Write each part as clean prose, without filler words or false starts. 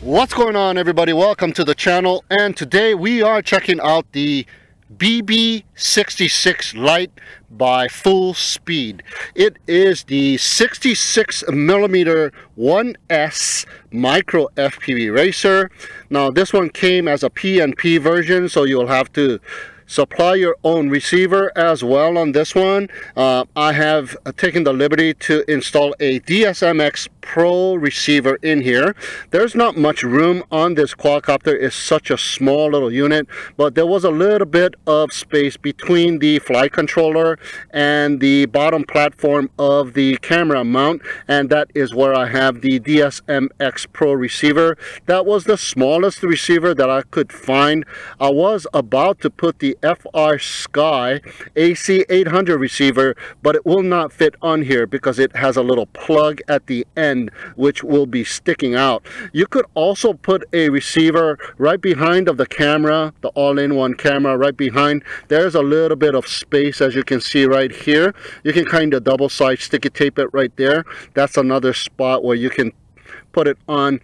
What's going on, everybody? Welcome to the channel, and today we are checking out the Beebee-66 LITE by Full Speed. It is the 66mm 1S micro FPV racer. Now this one came as a PNP version, so you'll have to supply your own receiver as well on this one. I have taken the liberty to install a DSMX Pro receiver in here. There's not much room on this quadcopter. It's such a small little unit, but there was a little bit of space between the flight controller and the bottom platform of the camera mount, and that is where I have the DSMX Pro receiver. That was the smallest receiver that I could find. I was about to put the FR Sky AC800 receiver, but it will not fit on here because it has a little plug at the end which will be sticking out. You could also put a receiver right behind of the camera, the all-in-one camera right behind. There's a little bit of space, as you can see right here. You can kind of double side sticky tape it right there. That's another spot where you can put it on.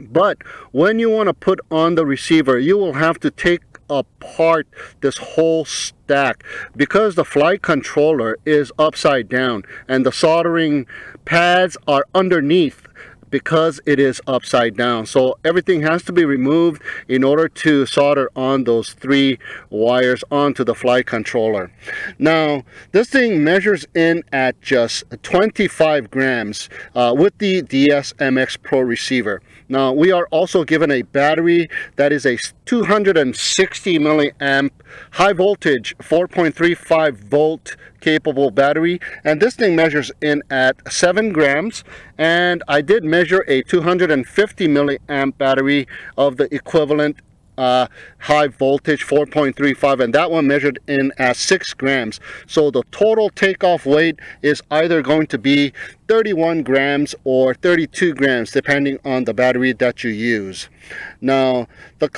But when you want to put on the receiver, you will have to take apart this whole stack because the flight controller is upside down and the soldering pads are underneath because it is upside down. So everything has to be removed in order to solder on those 3 wires onto the flight controller. Now this thing measures in at just 25 grams with the DSMX Pro receiver. Now we are also given a battery that is a 260 milliamp high voltage 4.35 volt capable battery, and this thing measures in at 7 grams, and I did measure a 250 milliamp battery of the equivalent high voltage 4.35, and that one measured in at 6 grams. So the total takeoff weight is either going to be 31 grams or 32 grams depending on the battery that you use. Now the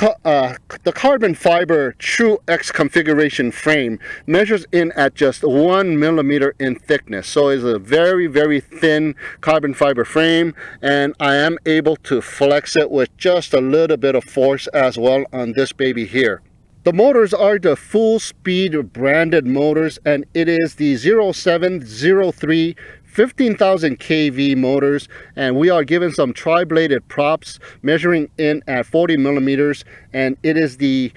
carbon fiber True X configuration frame measures in at just 1 millimeter in thickness, so it's a very thin carbon fiber frame, and I am able to flex it with just a little bit of force as well on this baby here. The motors are the Full Speed branded motors, and it is the 0703 15,000 kV motors, and we are given some tri-bladed props measuring in at 40 millimeters, and it is the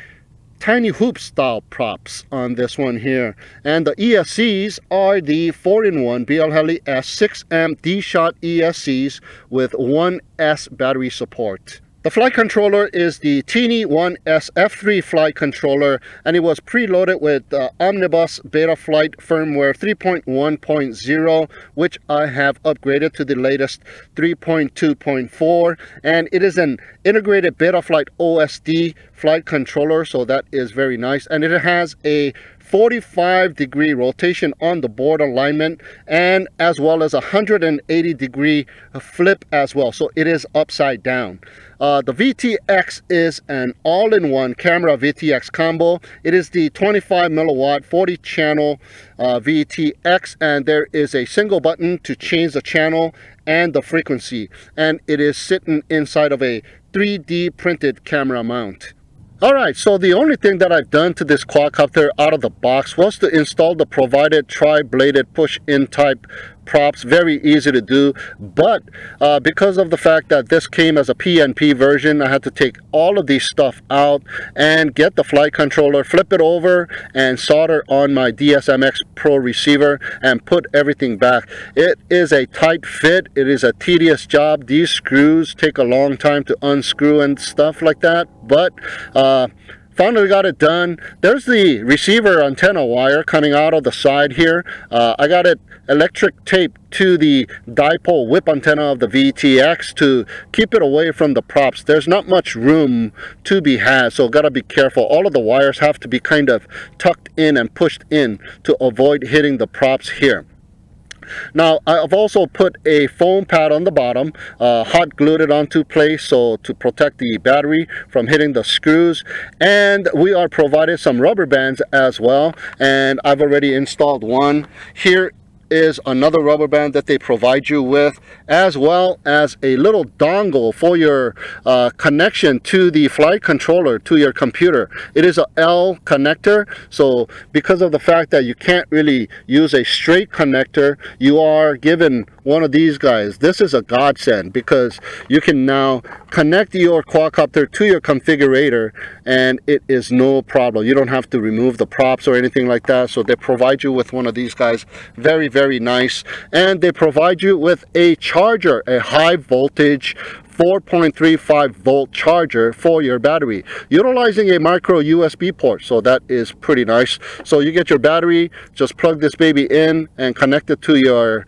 tiny hoop style props on this one here. And the ESCs are the 4-in-1 BL S 6 amp D-Shot ESCs with 1S battery support. The flight controller is the Teeny 1S F3 flight controller, and it was preloaded with Omnibus Betaflight firmware 3.1.0, which I have upgraded to the latest 3.2.4, and it is an integrated Betaflight OSD flight controller, so that is very nice, and it has a 45-degree rotation on the board alignment, and as well as a 180-degree flip as well, so it is upside down. The VTX is an all-in-one camera VTX combo. It is the 25 milliwatt 40 channel VTX, and there is a single button to change the channel and the frequency, and it is sitting inside of a 3D printed camera mount. Alright, so the only thing that I've done to this quadcopter out of the box was to install the provided tri-bladed push-in type props. Very easy to do, but because of the fact that this came as a PNP version, I had to take all of these stuff out and get the flight controller, flip it over, and solder on my DSMX Pro receiver and put everything back. It is a tight fit. It is a tedious job. These screws take a long time to unscrew and stuff like that, but finally got it done. There's the receiver antenna wire coming out of the side here. I got it electric taped to the dipole whip antenna of the VTX to keep it away from the props. There's not much room to be had, so gotta be careful. All of the wires have to be kind of tucked in and pushed in to avoid hitting the props here. Now I've also put a foam pad on the bottom, hot glued it onto place so to protect the battery from hitting the screws, and we are provided some rubber bands as well, and I've already installed one here is another rubber band that they provide you with, as well as a little dongle for your connection to the flight controller to your computer. It is a L connector, so because of the fact that you can't really use a straight connector, you are given one of these guys. This is a godsend because you can now connect your quadcopter to your configurator and it is no problem. You don't have to remove the props or anything like that. So they provide you with one of these guys. Very, very nice. And they provide you with a charger, a high voltage 4.35 volt charger for your battery, utilizing a micro USB port. So that is pretty nice. So you get your battery, just plug this baby in and connect it to your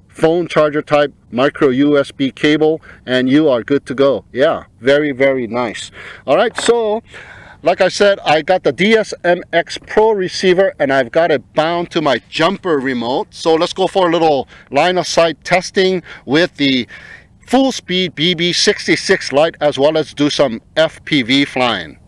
phone charger type micro USB cable and you are good to go. Yeah, very, very nice. All right, so like I said, I got the DSMX Pro receiver and I've got it bound to my jumper remote. So let's go for a little line of sight testing with the full speed Beebee-66 LITE, as well as do some FPV flying.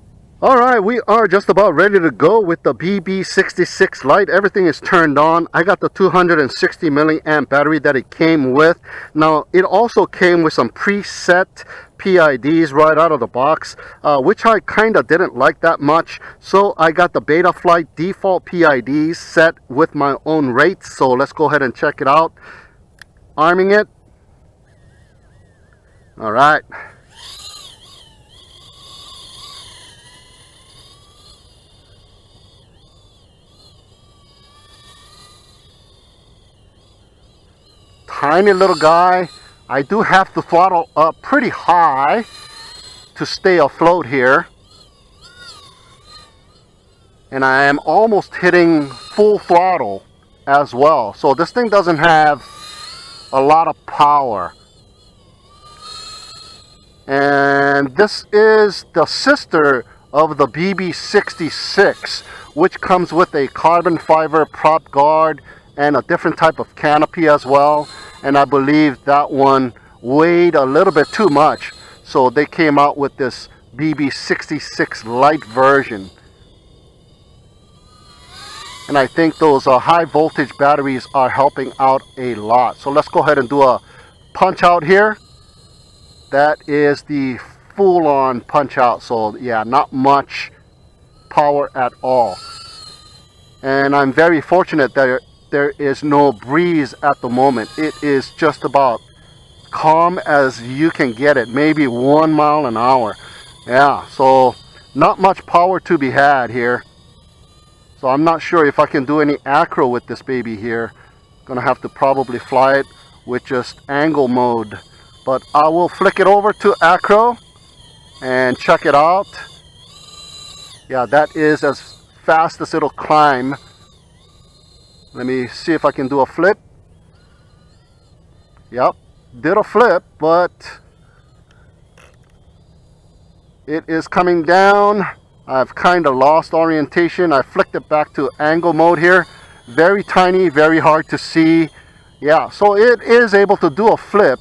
All right, we are just about ready to go with the Beebee-66 LITE. Everything is turned on. I got the 260 milliamp battery that it came with. Now, it also came with some preset PIDs right out of the box, which I kind of didn't like that much. So I got the Betaflight default PIDs set with my own rates. So let's go ahead and check it out. Arming it. All right. Tiny little guy. I do have to throttle up pretty high to stay afloat here. And I am almost hitting full throttle as well. So this thing doesn't have a lot of power. And this is the sister of the Beebee-66, which comes with a carbon fiber prop guard and a different type of canopy as well. And I believe that one weighed a little bit too much, so they came out with this Beebee-66 LITE version. And I think those high voltage batteries are helping out a lot. So let's go ahead and do a punch out here. That is the full-on punch out. So yeah, not much power at all. And I'm very fortunate that there is no breeze at the moment. It is just about calm as you can get it, maybe 1 mile an hour. Yeah, so not much power to be had here. So I'm not sure if I can do any acro with this baby here. Gonna have to probably fly it with just angle mode, but I will flick it over to acro and check it out. Yeah, that is as fast as it'll climb. Let me see if I can do a flip. Yep, did a flip, but it is coming down. I've kind of lost orientation. I flicked it back to angle mode here. Very tiny, very hard to see. Yeah, so it is able to do a flip.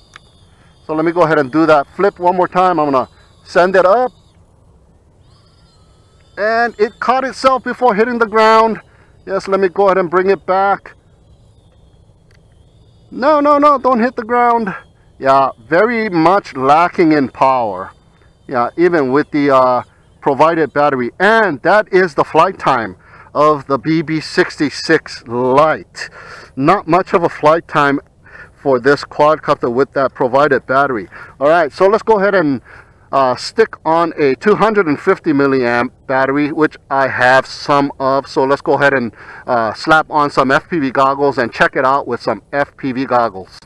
So let me go ahead and do that flip one more time. I'm gonna send it up. And it caught itself before hitting the ground. Yes, let me go ahead and bring it back. No, don't hit the ground. Yeah, very much lacking in power. Yeah, even with the provided battery. And that is the flight time of the Beebee-66 LITE. Not much of a flight time for this quadcopter with that provided battery. All right, so let's go ahead and stick on a 250 milliamp battery, which I have some of. So let's go ahead and slap on some FPV goggles and check it out with some FPV goggles.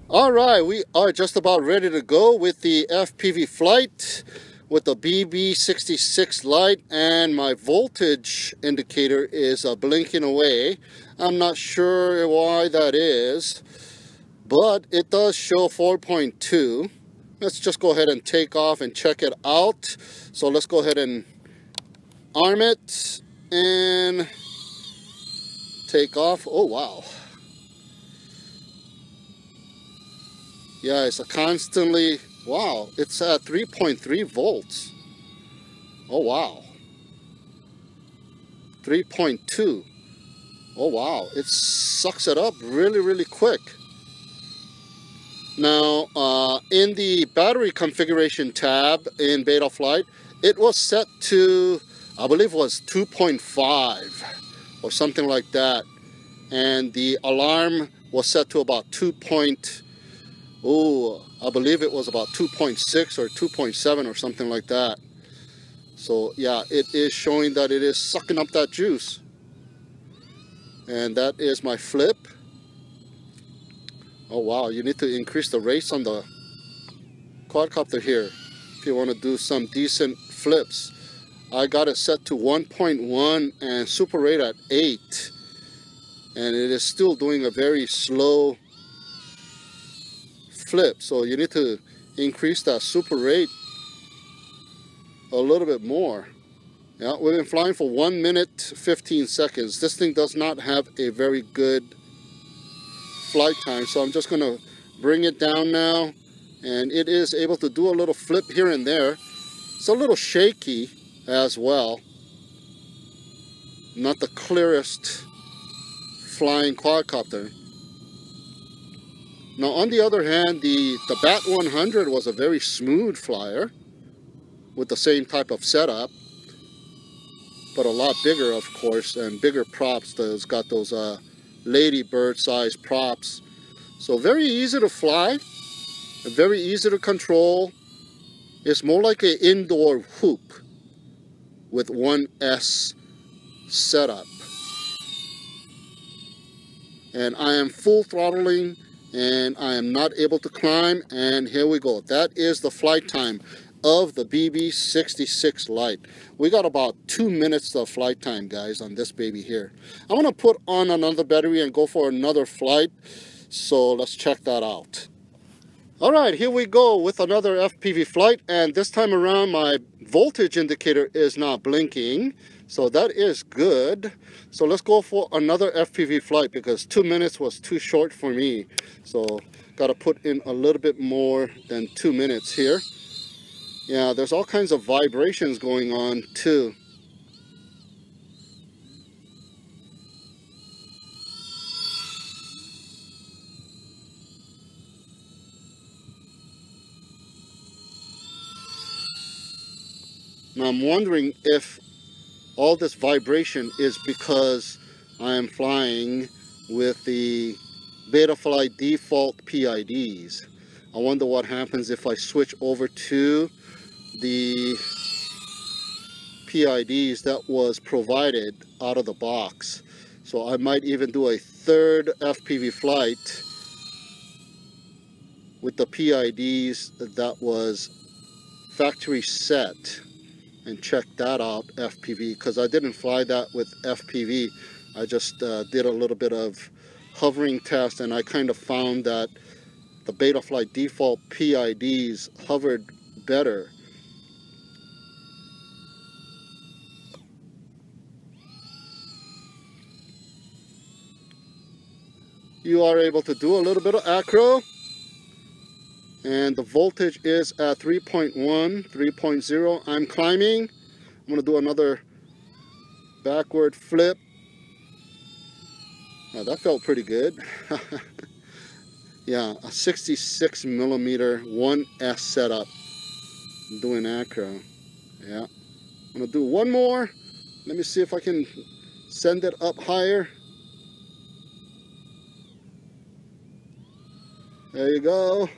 All right, we are just about ready to go with the FPV flight with the Beebee-66 LITE, and my voltage indicator is blinking away. I'm not sure why that is, but it does show 4.2. Let's just go ahead and take off and check it out. So let's go ahead and arm it and take off. Oh wow. Yeah, it's a constantly, wow, it's at 3.3 volts. Oh wow. 3.2. Oh wow, it sucks it up really quick. Now, in the battery configuration tab in Betaflight, it was set to, I believe it was 2.5 or something like that. And the alarm was set to about I believe it was about 2.6 or 2.7 or something like that. So yeah, it is showing that it is sucking up that juice. And that is my flip. Oh wow, you need to increase the race on the quadcopter here if you want to do some decent flips. I got it set to 1.1 and super rate at 8, and it is still doing a very slow flip, so you need to increase that super rate a little bit more. Yeah, we've been flying for 1 minute 15 seconds. This thing does not have a very good flight time, so I'm just gonna bring it down now, and it is able to do a little flip here and there. It's a little shaky as well. Not the clearest flying quadcopter. Now on the other hand, the Bat 100 was a very smooth flyer with the same type of setup, but a lot bigger, of course, and bigger props. It's got those ladybird size props. So very easy to fly, very easy to control. It's more like an indoor hoop with 1S setup. And I am full throttling, and I am not able to climb, and here we go. That is the flight time of the Beebee-66 LITE. We got about 2 minutes of flight time, guys, on this baby here. I'm gonna put on another battery and go for another flight, so let's check that out. All right, here we go with another FPV flight, and this time around my voltage indicator is not blinking, so that is good. So let's go for another FPV flight because 2 minutes was too short for me. So gotta put in a little bit more than 2 minutes here. Yeah, there's all kinds of vibrations going on too. Now I'm wondering if all this vibration is because I am flying with the Betaflight default PIDs. I wonder what happens if I switch over to the PIDs that was provided out of the box. So I might even do a third FPV flight with the PIDs that was factory set and check that out, FPV, because I didn't fly that with FPV. I just did a little bit of hovering test, and I kind of found that the Betaflight default PIDs hovered better. You are able to do a little bit of acro, and the voltage is at 3.1, 3.0. I'm climbing. I'm going to do another backward flip. Now that felt pretty good. Yeah, a 66 millimeter 1S setup. I'm doing acro. Yeah. I'm going to do one more. Let me see if I can send it up higher. There you go.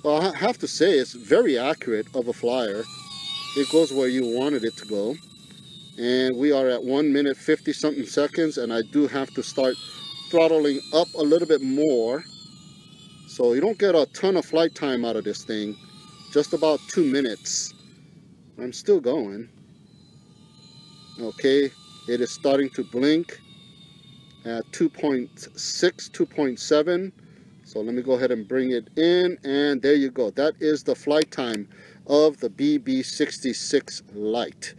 Well, I have to say it's very accurate of a flyer. It goes where you wanted it to go. And we are at 1 minute 50 something seconds, and I do have to start throttling up a little bit more. So you don't get a ton of flight time out of this thing. Just about 2 minutes. I'm still going. Okay, it is starting to blink at 2.6, 2.7. So let me go ahead and bring it in, and there you go. That is the flight time of the Beebee-66 LITE.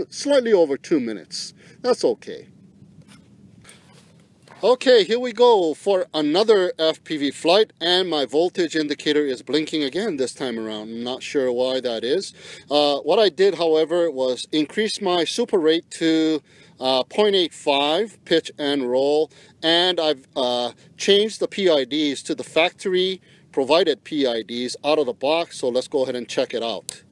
Slightly over 2 minutes. That's okay. Okay, here we go for another FPV flight, and my voltage indicator is blinking again this time around. I'm not sure why that is. What I did, however, was increase my super rate to 0.85 pitch and roll, and I've changed the PIDs to the factory provided PIDs out of the box, so let's go ahead and check it out.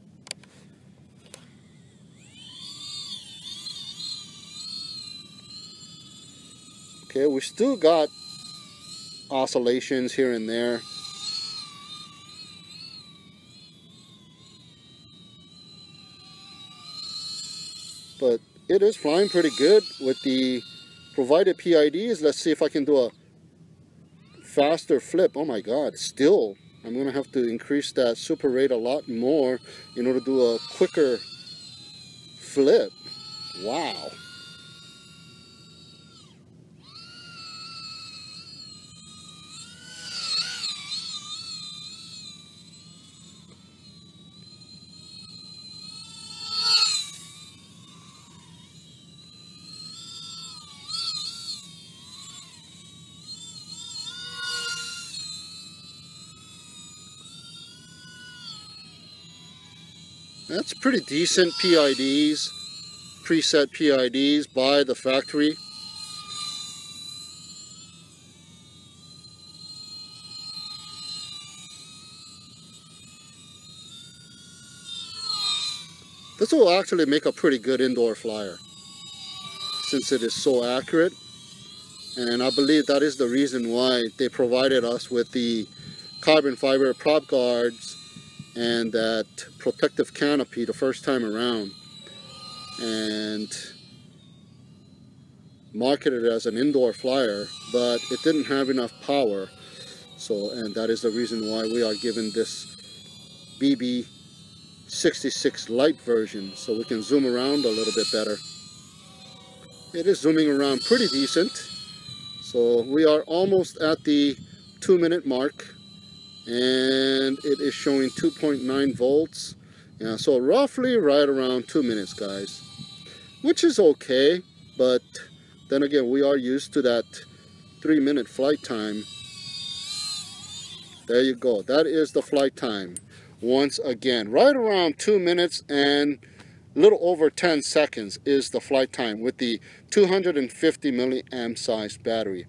Okay, we still got oscillations here and there. But it is flying pretty good with the provided PIDs. Let's see if I can do a faster flip. Oh my god, still I'm going to have to increase that super rate a lot more in order to do a quicker flip. Wow. That's pretty decent PIDs, preset PIDs by the factory. This will actually make a pretty good indoor flyer since it is so accurate, and I believe that is the reason why they provided us with the carbon fiber prop guards and that protective canopy the first time around, and marketed it as an indoor flyer, but it didn't have enough power. So, and that is the reason why we are given this Beebee-66 LITE version, so we can zoom around a little bit better. It is zooming around pretty decent. So we are almost at the 2-minute mark, and it is showing 2.9 volts. Yeah, so roughly right around 2 minutes, guys, which is okay. But then again, we are used to that 3-minute flight time. There you go. That is the flight time. Once again, right around 2 minutes and a little over 10 seconds is the flight time with the 250 milliamp size battery.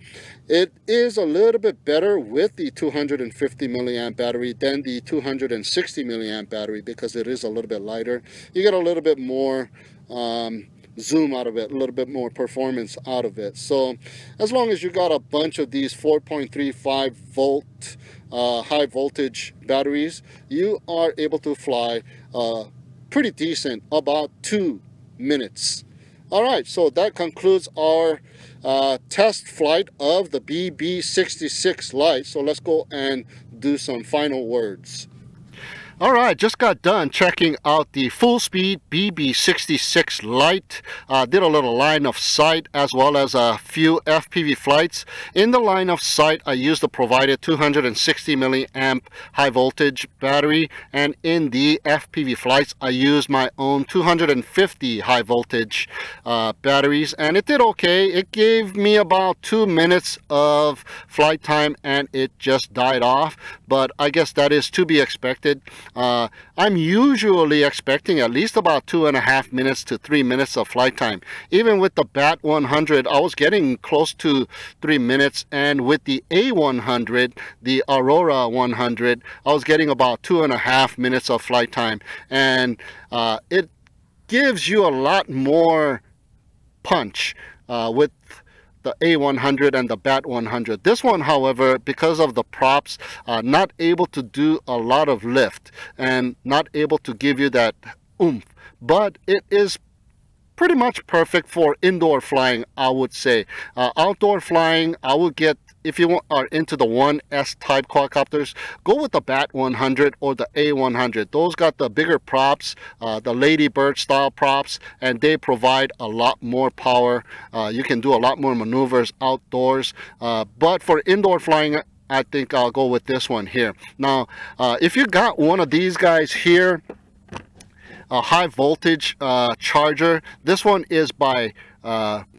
It is a little bit better with the 250 milliamp battery than the 260 milliamp battery because it is a little bit lighter. You get a little bit more zoom out of it, a little bit more performance out of it. So as long as you got a bunch of these 4.35 volt high voltage batteries, you are able to fly pretty decent, about 2 minutes. All right, so that concludes our test flight of the Beebee-66 LITE. So let's go and do some final words. All right, just got done checking out the full speed Beebee-66 LITE. Did a little line of sight as well as a few FPV flights. In the line of sight, I used the provided 260 milliamp high voltage battery, and in the FPV flights, I used my own 250 high voltage batteries, and it did okay. It gave me about 2 minutes of flight time, and it just died off. But I guess that is to be expected. I'm usually expecting at least about 2.5 minutes to 3 minutes of flight time. Even with the BAT 100, I was getting close to 3 minutes, and with the A100, the Aurora 100, I was getting about 2.5 minutes of flight time, and it gives you a lot more punch with the A100 and the BAT 100. This one, however, because of the props, not able to do a lot of lift and not able to give you that oomph, but it is pretty much perfect for indoor flying, I would say. Outdoor flying, I would get, if you are into the 1S type quadcopters, go with the BAT 100 or the A100. Those got the bigger props, the Ladybird style props, and they provide a lot more power. You can do a lot more maneuvers outdoors. But for indoor flying, I think I'll go with this one here. Now, if you got one of these guys here, a high voltage charger, this one is by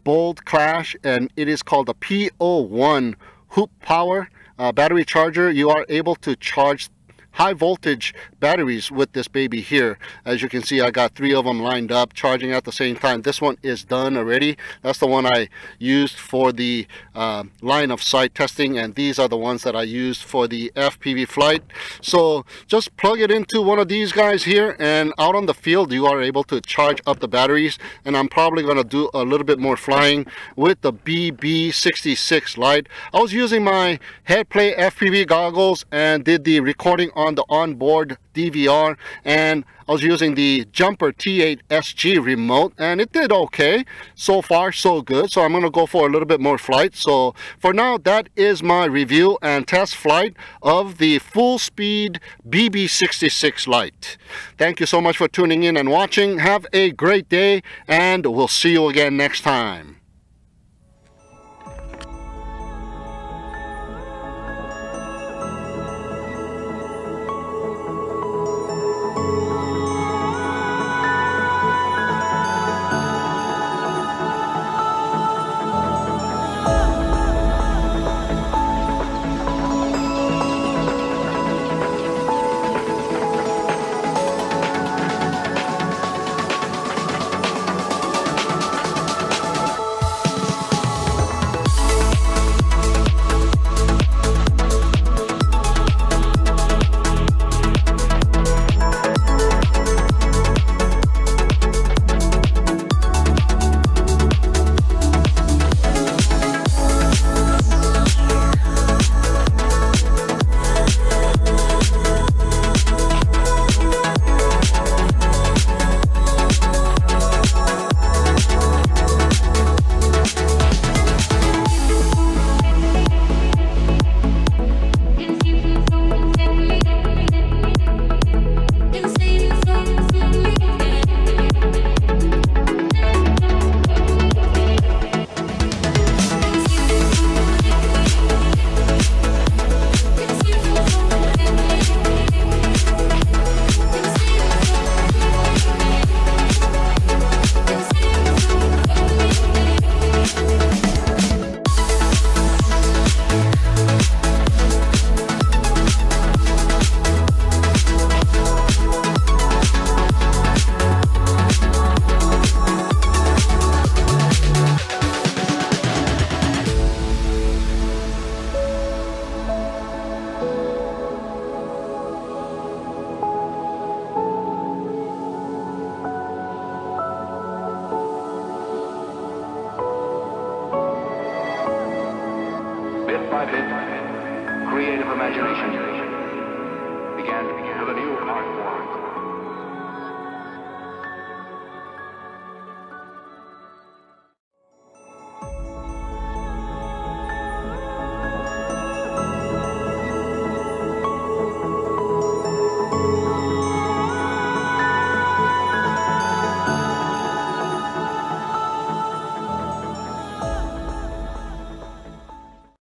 Bold Clash, and it is called the P01 Hoop Power battery charger. You are able to charge high voltage batteries with this baby here. As you can see, I got 3 of them lined up charging at the same time. This one is done already. That's the one I used for the line of sight testing, and these are the ones that I used for the FPV flight. So just plug it into one of these guys here, and out on the field you are able to charge up the batteries. And I'm probably going to do a little bit more flying with the Beebee-66 LITE. I was using my Headplay FPV goggles and did the recording on the onboard DVR, and I was using the Jumper T8 SG remote, and it did okay. So far so good. So I'm going to go for a little bit more flight. So for now, that is my review and test flight of the full speed Beebee-66 LITE. Thank you so much for tuning in and watching. Have a great day, and we'll see you again next time. Bit by bit, creative imagination